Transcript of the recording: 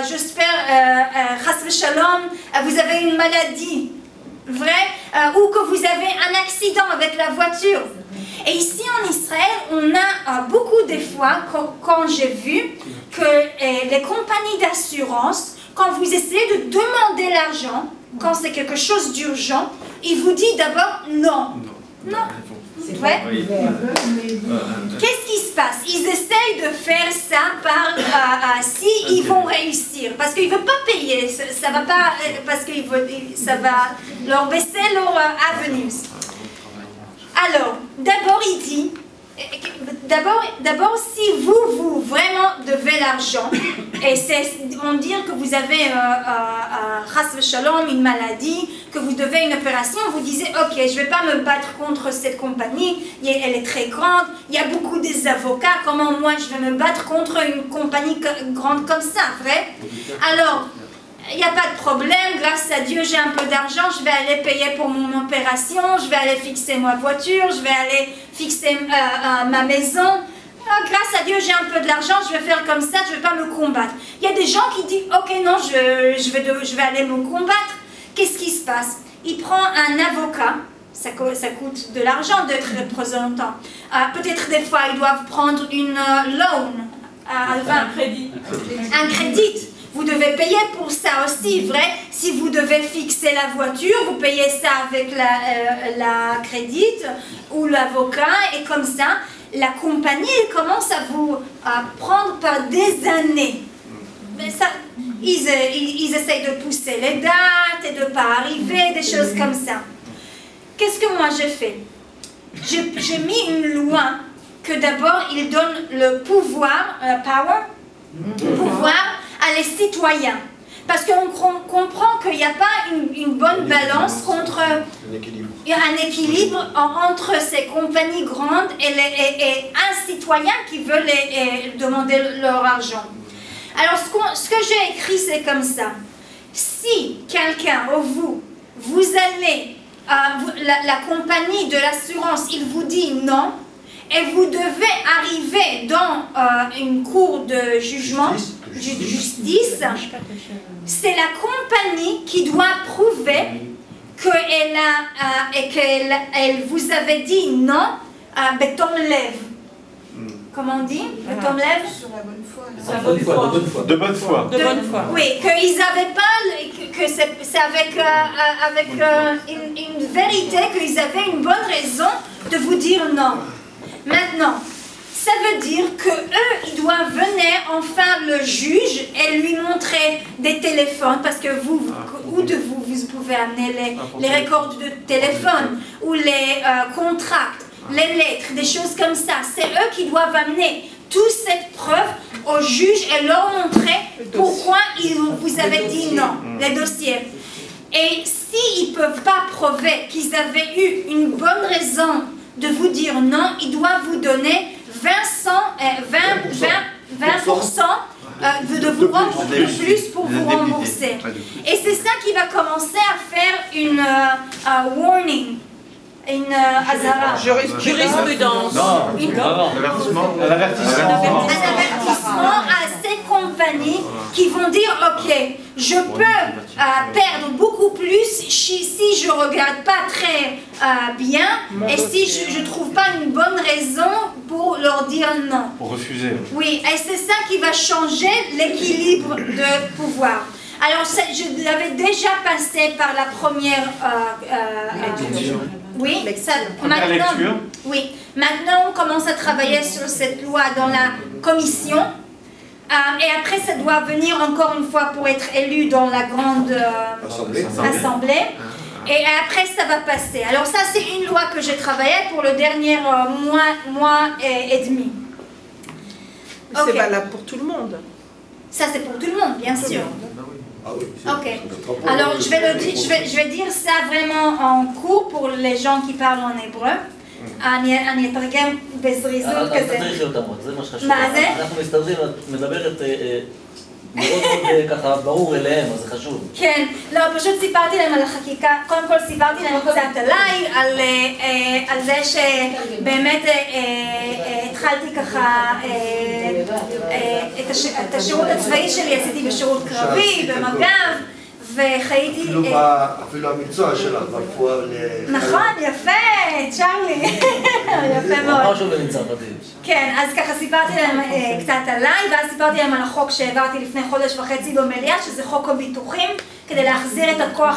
j'espère, chas v'shalom, vous avez une maladie, vrai, ou que vous avez un accident avec la voiture. Et ici en Israël, on a beaucoup de fois, quand j'ai vu que les compagnies d'assurance, quand vous essayez de demander l'argent, quand c'est quelque chose d'urgent, ils vous disent d'abord non. Non. C'est vrai? Qu'est-ce qui se passe? Ils essayent de faire ça par si ils vont réussir, parce qu'ils ne veulent pas payer, ça va pas, parce que ça va leur baisser leur avenue. Alors, d'abord il dit, d'abord si vous vraiment devez l'argent, et on dit que vous avez chas v'shalom, une maladie, que vous devez une opération, vous disiez ok, je ne vais pas me battre contre cette compagnie, elle est très grande, il y a beaucoup des avocats, comment moi je vais me battre contre une compagnie grande comme ça, vrai? Alors, il n'y a pas de problème, grâce à Dieu j'ai un peu d'argent, je vais aller payer pour mon opération, je vais aller fixer ma voiture, je vais aller fixer ma maison. Grâce à Dieu j'ai un peu de l'argent, je vais faire comme ça, je ne vais pas me combattre. Il y a des gens qui disent ok non, je vais aller me combattre. Qu'est-ce qui se passe? Il prend un avocat, ça coûte de l'argent d'être représentant. Peut-être des fois ils doivent prendre une loan, un crédit. Vous devez payer pour ça aussi, vrai? Si vous devez fixer la voiture, vous payez ça avec la crédit ou l'avocat, et comme ça, la compagnie commence à vous prendre par des années. Mais ça, ils essayent de pousser les dates et de ne pas arriver, des choses comme ça. Qu'est-ce que moi j'ai fait? J'ai mis une loi que d'abord, il donne le pouvoir, pouvoir à les citoyens. Parce qu'on comprend qu'il n'y a pas une bonne balance contre un équilibre entre ces compagnies grandes et un citoyen qui veut demander leur argent. Alors ce que j'ai écrit c'est comme ça. Si quelqu'un ou vous allez, la compagnie de l'assurance, il vous dit non, et vous devez arriver dans une cour de jugement, justice, c'est la compagnie qui doit prouver qu'elle vous avait dit non, béton lève. Comment on dit? Béton lève? Sur la bonne foi. De bonne foi. Oui, qu'ils n'avaient pas, que c'est avec une vérité, qu'ils avaient une bonne raison de vous dire non. Maintenant, ça veut dire qu'eux, ils doivent venir enfin le juge et lui montrer des téléphones, parce que vous pouvez amener les records de téléphone, ou les contrats, les lettres, des choses comme ça. C'est eux qui doivent amener toute cette preuve au juge et leur montrer pourquoi vous avez dit non, les dossiers. Et s'ils ne peuvent pas prouver qu'ils avaient eu une bonne raison de vous dire non, ils doivent vous donner 20% de vous rendre plus pour vous rembourser. Et c'est ça qui va commencer à faire une warning, une azara. Jurisprudence. Un avertissement à ces compagnies qui vont dire ok, je peux perdre beaucoup plus si je ne regarde pas très bien et si je ne trouve pas une bonne raison pour leur dire non. Pour refuser. Oui, et c'est ça qui va changer l'équilibre de pouvoir. Alors, je l'avais déjà passé par la première oui, maintenant, oui. Maintenant, on commence à travailler sur cette loi dans la commission. Et après, ça doit venir encore une fois pour être élu dans la grande assemblée. Et après, ça va passer. Alors ça, c'est une loi que j'ai travaillée pour le dernier mois et demi. C'est valable pour tout le monde. Ça, c'est pour tout le monde, bien sûr. Ok. Alors, je vais dire ça vraiment en cours pour les gens qui parlent en hébreu. אני אתרגם בזריזות כזה. תדריכי אותם רק, זה מה שחשוב. מה זה? אנחנו מסתדרים, את מדברת מאוד ככה ברור אליהם, אז זה חשוב. כן, לא, פשוט סיפרתי להם על החקיקה, קודם כל סיפרתי להם קצת עליי, על זה שבאמת התחלתי ככה את השירות הצבאי שלי עשיתי בשירות קרבי, במג"ב, וחייתי... אפילו המקצוע שלך, ברפואה נכון, יפה, צ'רלי. יפה מאוד. משהו במצרפתית. כן, אז ככה סיפרתי להם קצת עליי, ואז סיפרתי להם על החוק שהעברתי לפני חודש וחצי במליאה, שזה חוק הביטוחים, כדי להחזיר את הכוח